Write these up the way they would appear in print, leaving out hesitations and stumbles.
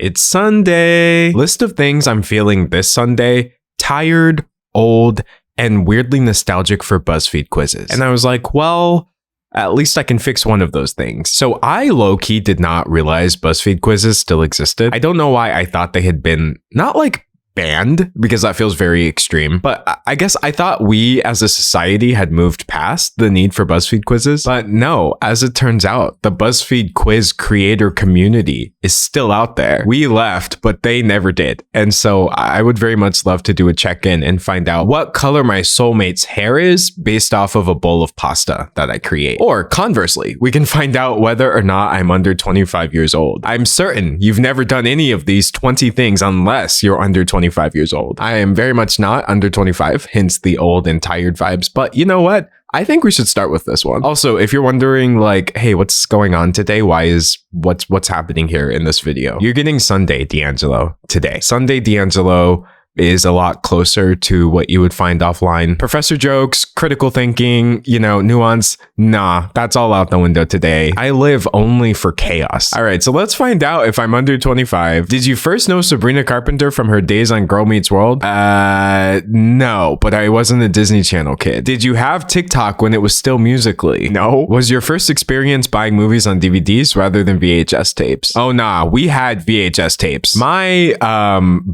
It's Sunday. List of things I'm feeling this Sunday: tired, old, and weirdly nostalgic for BuzzFeed quizzes. And I was like, well, at least I can fix one of those things. So I low-key did not realize BuzzFeed quizzes still existed. I don't know why I thought they had been not like banned, because that feels very extreme, but I guess I thought we as a society had moved past the need for BuzzFeed quizzes. But no, as it turns out, the BuzzFeed quiz creator community is still out there. We left, but they never did. And so I would very much love to do a check-in and find out what color my soulmate's hair is based off of a bowl of pasta that I create. Or conversely, we can find out whether or not I'm under 25 years old. I'm certain you've never done any of these 20 things unless you're under 25 years old. I am very much not under 25, hence the old and tired vibes. But you know what? I think we should start with this one. Also, if you're wondering like, hey, what's going on today? What's happening here in this video? You're getting Sunday D'Angelo today. Sunday D'Angelo is a lot closer to what you would find offline. Professor jokes, critical thinking, nuance. Nah, that's all out the window today. I live only for chaos. All right, so let's find out if I'm under 25. Did you first know Sabrina Carpenter from her days on Girl Meets World? No, but I wasn't a Disney Channel kid. Did you have TikTok when it was still Musical.ly? No. Was your first experience buying movies on DVDs rather than VHS tapes? Oh nah, we had VHS tapes. My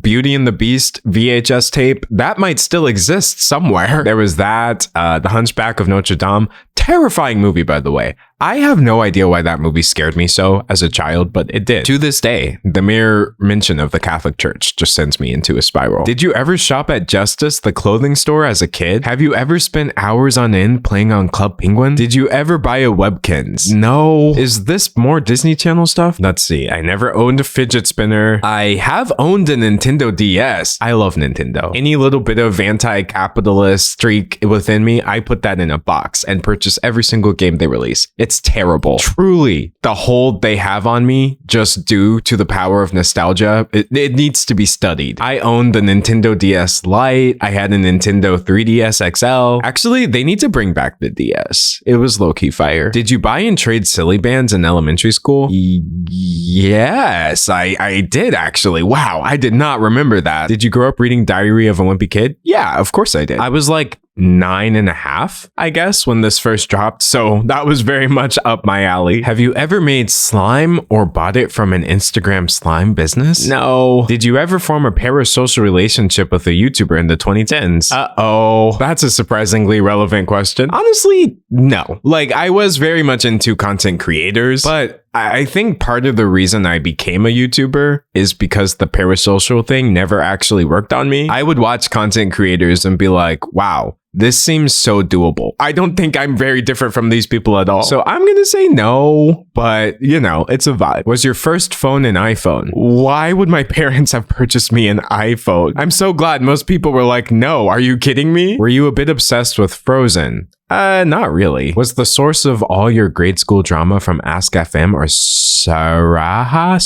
Beauty and the Beast VHS tape, that might still exist somewhere. There was that, The Hunchback of Notre Dame. Terrifying movie, by the way. I have no idea why that movie scared me so as a child, but it did. To this day, the mere mention of the Catholic Church just sends me into a spiral. Did you ever shop at Justice, the clothing store, as a kid? Have you ever spent hours on end playing on Club Penguin? Did you ever buy a Webkinz? No. Is this more Disney Channel stuff? Let's see. I never owned a fidget spinner. I have owned a Nintendo DS. I love Nintendo. Any little bit of anti-capitalist streak within me, I put that in a box and purchase every single game they release. It's terrible. Truly, the hold they have on me just due to the power of nostalgia, it needs to be studied. I owned the Nintendo DS Lite. I had a Nintendo 3DS XL. Actually, they need to bring back the DS. It was low-key fire. Did you buy and trade silly bands in elementary school? Yes, I did actually. Wow, I did not remember that. Did you grow up reading Diary of a Wimpy Kid? Yeah, of course I did. I was like 9.5, I guess, when this first dropped, so that was very much up my alley. Have you ever made slime or bought it from an Instagram slime business? No. Did you ever form a parasocial relationship with a YouTuber in the 2010s? Uh-oh. That's a surprisingly relevant question. Honestly, no. Like, I was very much into content creators, but I think part of the reason I became a YouTuber is because the parasocial thing never actually worked on me. I would watch content creators and be like, wow, this seems so doable. I don't think I'm very different from these people at all. So I'm going to say no, but it's a vibe. Was your first phone an iPhone? Why would my parents have purchased me an iPhone? I'm so glad most people were like, no, are you kidding me? Were you a bit obsessed with Frozen? Not really. Was the source of all your grade school drama from Ask FM or Saraha?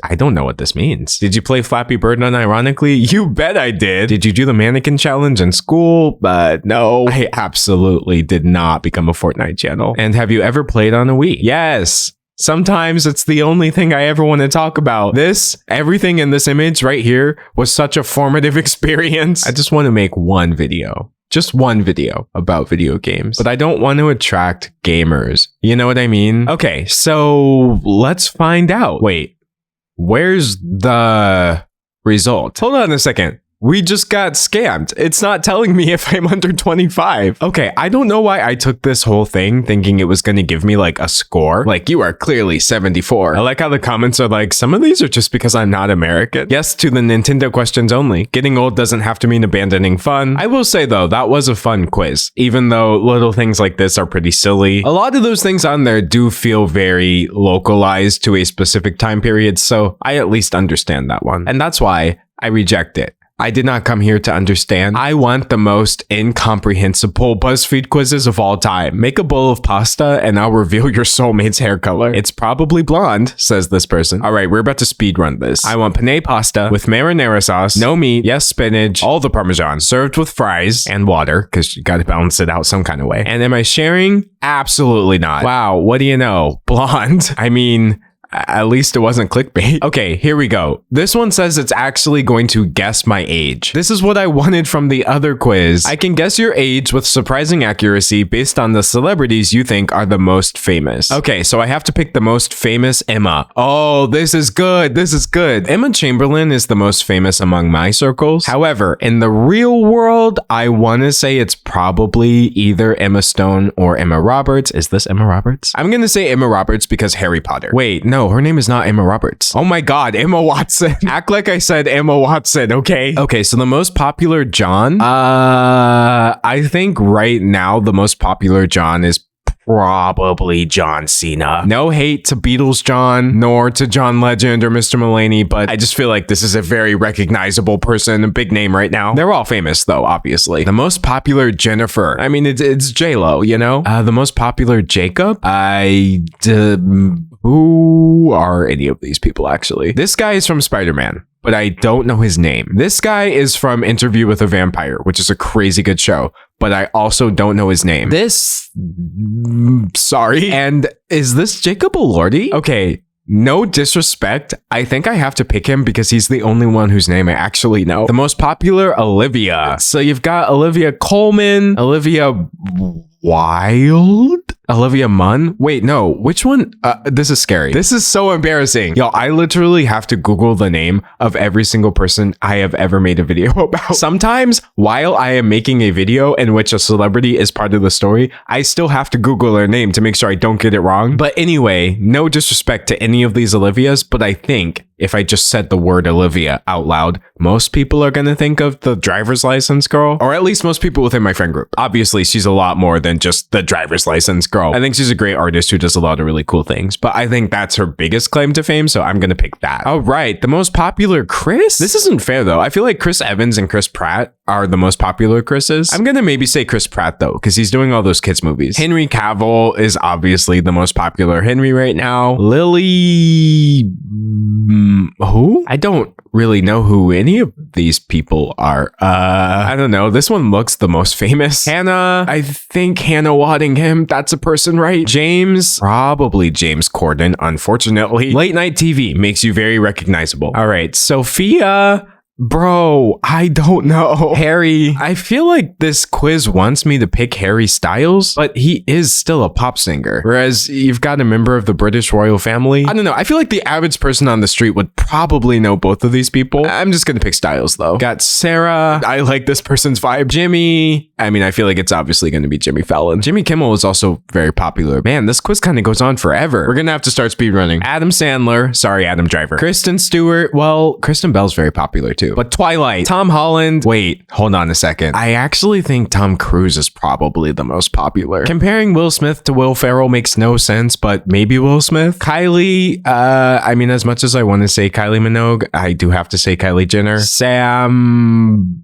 I don't know what this means. Did you play Flappy Bird unironically? You bet I did. Did you do the mannequin challenge in school? No. I absolutely did not become a Fortnite channel. And have you ever played on a Wii? Yes. Sometimes it's the only thing I ever want to talk about. Everything in this image right here was such a formative experience. I just want to make one video. Just one video about video games, but I don't want to attract gamers. You know what I mean? Okay, so let's find out. Wait, where's the result? Hold on a second. We just got scammed. It's not telling me if I'm under 25. Okay, I don't know why I took this whole thing thinking it was going to give me like a score. Like, you are clearly 74. I like how the comments are like, some of these are just because I'm not American. Yes to the Nintendo questions only. Getting old doesn't have to mean abandoning fun. I will say though, that was a fun quiz. Even though little things like this are pretty silly. A lot of those things on there do feel very localized to a specific time period, so I at least understand that one. And that's why I reject it. I did not come here to understand. I want the most incomprehensible BuzzFeed quizzes of all time. Make a bowl of pasta and I'll reveal your soulmate's hair color. It's probably blonde, says this person. All right, we're about to speed run this. I want penne pasta with marinara sauce, no meat, yes spinach, all the Parmesan, served with fries and water, because you gotta balance it out some kind of way. And am I sharing? Absolutely not. Wow, what do you know? Blonde. I mean, At least it wasn't clickbait. Okay, here we go. This one says it's actually going to guess my age. This is what I wanted from the other quiz. I can guess your age with surprising accuracy based on the celebrities you think are the most famous. Okay, so I have to pick the most famous Emma. Oh, this is good. This is good. Emma Chamberlain is the most famous among my circles. However, in the real world, I want to say it's probably either Emma Stone or Emma Roberts. Is this Emma Roberts? I'm going to say Emma Roberts because Harry Potter. Wait, no. Her name is not Emma Roberts. Oh my God, Emma Watson. Act like I said Emma Watson, okay? Okay, so the most popular John? I think right now the most popular John is probably John Cena. No hate to Beatles John, nor to John Legend or Mr. Mulaney, but I just feel like this is a very recognizable person, a big name right now. They're all famous though, obviously. The most popular Jennifer. I mean, it's J-Lo, you know? The most popular Jacob? Who are any of these people, actually? This guy is from Spider-Man, but I don't know his name. This guy is from Interview with a Vampire, which is a crazy good show, but I also don't know his name. Sorry. And is this Jacob Elordi? Okay. No disrespect, I think I have to pick him because he's the only one whose name I actually know. The most popular, Olivia. So you've got Olivia Colman, Olivia Wilde, Olivia Munn. Wait, no, which one? This is scary. This is so embarrassing. Yo, I literally have to Google the name of every single person I have ever made a video about. Sometimes while I am making a video in which a celebrity is part of the story, I still have to Google their name to make sure I don't get it wrong. But anyway, no disrespect to any of these Olivias, but I think if I just said the word Olivia out loud, most people are going to think of the driver's license girl, or at least most people within my friend group. Obviously, she's a lot more than just the driver's license girl. I think she's a great artist who does a lot of really cool things, but I think that's her biggest claim to fame, so I'm going to pick that. All right, the most popular Chris? This isn't fair, though. I feel like Chris Evans and Chris Pratt are the most popular Chris's. I'm going to maybe say Chris Pratt, though, because he's doing all those kids movies. Henry Cavill is obviously the most popular Henry right now. Lily... who? I don't really know who any of these people are. I don't know. This one looks the most famous. Hannah, I think Hannah Waddingham. That's a person, right? James, probably James Corden, unfortunately. Late night TV makes you very recognizable. All right, Sophia. Bro, I don't know. Harry, I feel like this quiz wants me to pick Harry Styles, but he is still a pop singer. Whereas you've got a member of the British royal family. I don't know. I feel like the average person on the street would probably know both of these people. I'm just gonna pick Styles though. Got Sarah. I like this person's vibe. Jimmy. I mean, I feel like it's obviously gonna be Jimmy Fallon. Jimmy Kimmel is also very popular. Man, this quiz kind of goes on forever. We're gonna have to start speedrunning. Adam Sandler. Sorry, Adam Driver. Kristen Stewart. Well, Kristen Bell's very popular too. But Twilight, Tom Holland. Wait, hold on a second. I actually think Tom Cruise is probably the most popular. Comparing Will Smith to Will Ferrell makes no sense, but maybe Will Smith. Kylie, I mean, as much as I want to say Kylie Minogue, I do have to say Kylie Jenner. Sam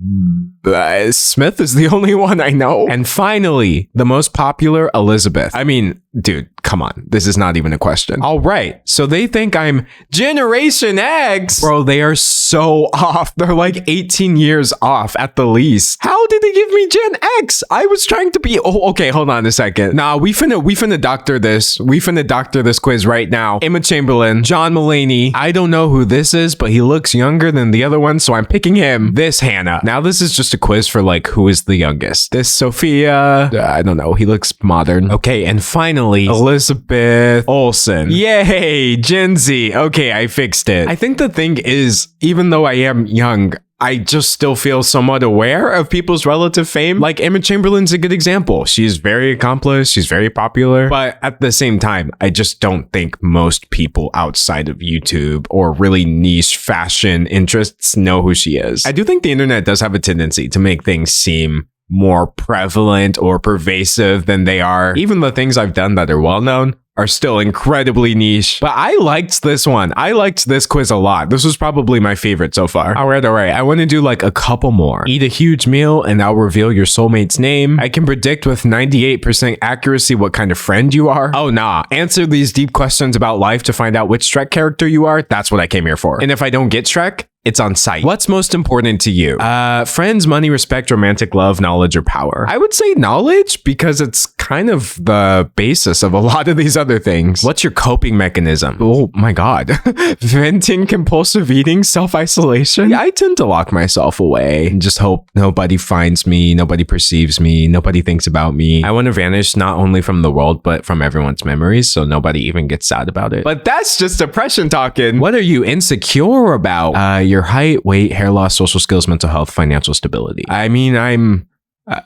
Smith is the only one I know. And finally, the most popular, Elizabeth. I mean, dude, come on. This is not even a question. All right. So they think I'm Generation X. Bro, they are so off. They're like 18 years off at the least. How did they give me Gen X? I was trying to be... Oh, okay. Hold on a second. Nah, we finna doctor this. We finna doctor this quiz right now. Emma Chamberlain, John Mulaney. I don't know who this is, but he looks younger than the other one, so I'm picking him. This Hannah. Now this is just a quiz for like who is the youngest. This Sophia. I don't know. He looks modern. Okay, and finally, Elizabeth Olsen. Yay, Gen Z. Okay, I fixed it. I think the thing is, even though I am young, I just still feel somewhat aware of people's relative fame. Like Emma Chamberlain's a good example. She's very accomplished. She's very popular. But at the same time, I just don't think most people outside of YouTube or really niche fashion interests know who she is. I do think the internet does have a tendency to make things seem more prevalent or pervasive than they are. Even the things I've done that are well known are still incredibly niche. But I liked this one. I liked this quiz a lot. This was probably my favorite so far. All right. I want to do like a couple more. Eat a huge meal and I'll reveal your soulmate's name. I can predict with 98% accuracy what kind of friend you are. Oh, nah. Answer these deep questions about life to find out which Shrek character you are. That's what I came here for. And if I don't get Shrek, it's on site. What's most important to you? Friends, money, respect, romantic love, knowledge, or power? I would say knowledge because it's kind of the basis of a lot of these other things. What's your coping mechanism? Oh my God. Venting, compulsive eating, self-isolation. I tend to lock myself away and just hope nobody finds me, nobody perceives me, nobody thinks about me. I want to vanish not only from the world, but from everyone's memories, so nobody even gets sad about it. But that's just depression talking. What are you insecure about? Your height, weight, hair loss, social skills, mental health, financial stability. I mean, I'm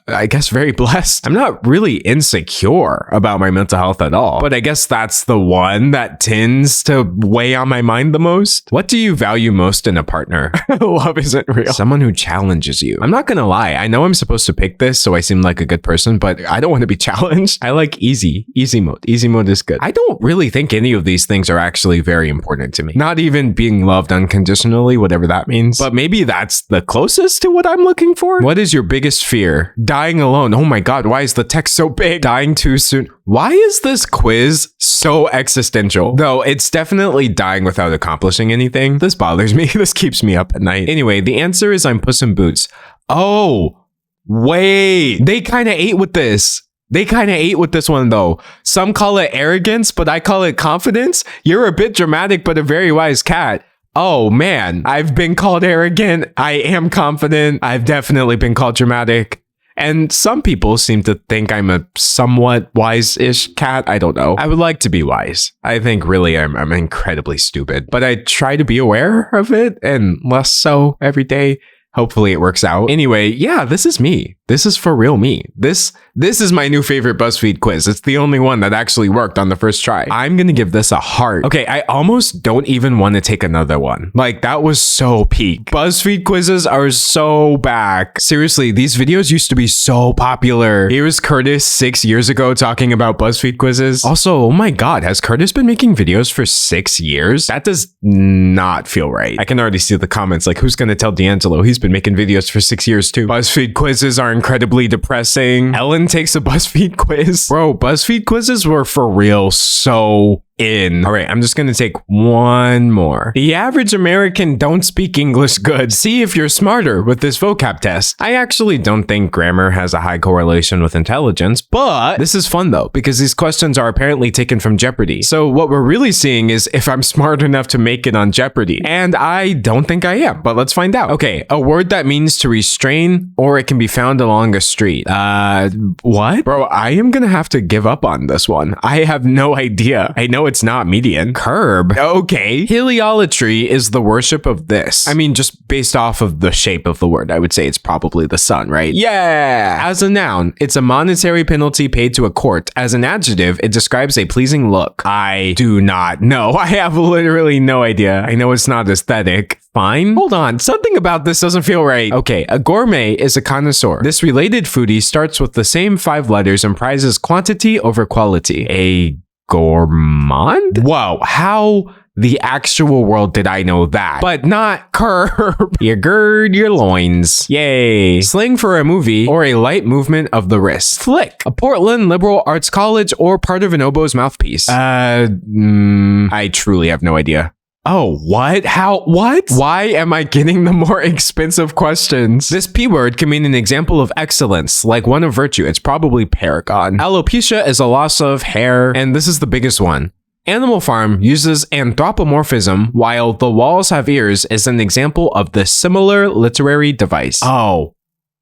I guess very blessed. I'm not really insecure about my mental health at all, but I guess that's the one that tends to weigh on my mind the most. What do you value most in a partner? Love isn't real. Someone who challenges you. I'm not gonna lie. I know I'm supposed to pick this so I seem like a good person, but I don't want to be challenged. I like easy mode. Easy mode is good. I don't really think any of these things are actually very important to me. Not even being loved unconditionally, whatever that means. But maybe that's the closest to what I'm looking for. What is your biggest fear? Dying alone. Oh my God, why is the text so big? Dying too soon. Why is this quiz so existential? Though it's definitely dying without accomplishing anything. This bothers me. This keeps me up at night. Anyway, the answer is I'm Puss in Boots. Oh, wait. They kind of ate with this. They kind of ate with this one though. Some call it arrogance, but I call it confidence. You're a bit dramatic, but a very wise cat. Oh man, I've been called arrogant. I am confident. I've definitely been called dramatic. And some people seem to think I'm a somewhat wise-ish cat. I don't know. I would like to be wise. I think really I'm incredibly stupid, but I try to be aware of it and less so every day. Hopefully it works out. Anyway, yeah, this is me. This is for real me. This is my new favorite BuzzFeed quiz. It's the only one that actually worked on the first try. I'm gonna give this a heart. Okay, I almost don't even want to take another one. Like, that was so peak. BuzzFeed quizzes are so back. Seriously, these videos used to be so popular. Here's Curtis 6 years ago talking about BuzzFeed quizzes. Also, oh my God, has Curtis been making videos for 6 years? That does not feel right. I can already see the comments like, who's gonna tell D'Angelo? He's been making videos for 6 years too. BuzzFeed quizzes are incredibly depressing. Ellen takes a BuzzFeed quiz. Bro, BuzzFeed quizzes were for real so in. All right, I'm just gonna take one more. The average American don't speak English good. See if you're smarter with this vocab test. I actually don't think grammar has a high correlation with intelligence, but this is fun though, because these questions are apparently taken from Jeopardy. So what we're really seeing is if I'm smart enough to make it on Jeopardy. And I don't think I am, but let's find out. Okay, a word that means to restrain, or it can be found along a street. What? Bro, I am gonna have to give up on this one. I have no idea. I know it's not median. Curb. Okay. Heliolatry is the worship of this. I mean, just based off of the shape of the word, I would say it's probably the sun, right? Yeah. As a noun, it's a monetary penalty paid to a court. As an adjective, it describes a pleasing look. I do not know. I have literally no idea. I know it's not aesthetic. Fine. Hold on. Something about this doesn't feel right. Okay. A gourmet is a connoisseur. This related foodie starts with the same 5 letters and prizes quantity over quality. A gourmand? Whoa, how the actual world did I know that? But not curb. You gird your loins. Yay. Slang for a movie or a light movement of the wrist. Flick. A Portland liberal arts college or part of an oboe's mouthpiece. I truly have no idea. Oh, what? How? What? Why am I getting the more expensive questions? This P word can mean an example of excellence, like one of virtue. It's probably paragon. Alopecia is a loss of hair, and this is the biggest one. Animal Farm uses anthropomorphism, while The Walls Have Ears is an example of the similar literary device.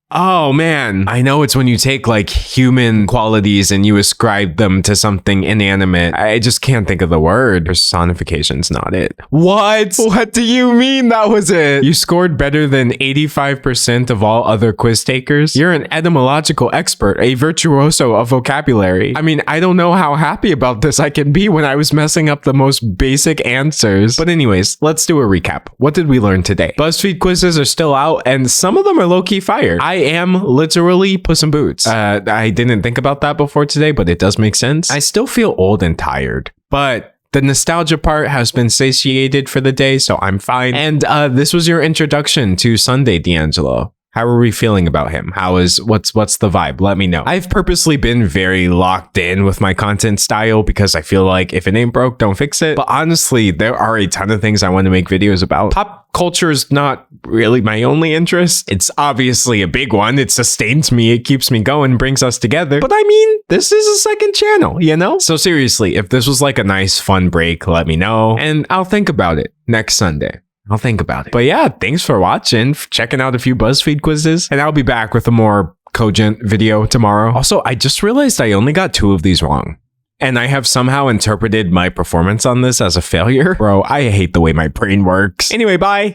Oh man, I know it's when you take like human qualities and you ascribe them to something inanimate. I just can't think of the word. Personification's not it. What? What do you mean that was it? You scored better than 85% of all other quiz takers. You're an etymological expert, a virtuoso of vocabulary. I mean, I don't know how happy about this I can be when I was messing up the most basic answers. But anyways, let's do a recap. What did we learn today? BuzzFeed quizzes are still out and some of them are low-key fire. I am literally Puss in Boots. I didn't think about that before today, but it does make sense. I still feel old and tired, but the nostalgia part has been satiated for the day, so I'm fine. And this was your introduction to Sunday, D'Angelo. How are we feeling about him? What's the vibe? Let me know. I've purposely been very locked in with my content style because I feel like if it ain't broke, don't fix it. But honestly, there are a ton of things I want to make videos about. Pop culture is not really my only interest. It's obviously a big one. It sustains me. It keeps me going, brings us together. But I mean, this is a second channel, you know? So seriously, if this was like a nice fun break, let me know and I'll think about it next Sunday. I'll think about it. But yeah, thanks for watching, for checking out a few BuzzFeed quizzes, and I'll be back with a more cogent video tomorrow. Also, I just realized I only got 2 of these wrong. And I have somehow interpreted my performance on this as a failure. Bro, I hate the way my brain works. Anyway, bye.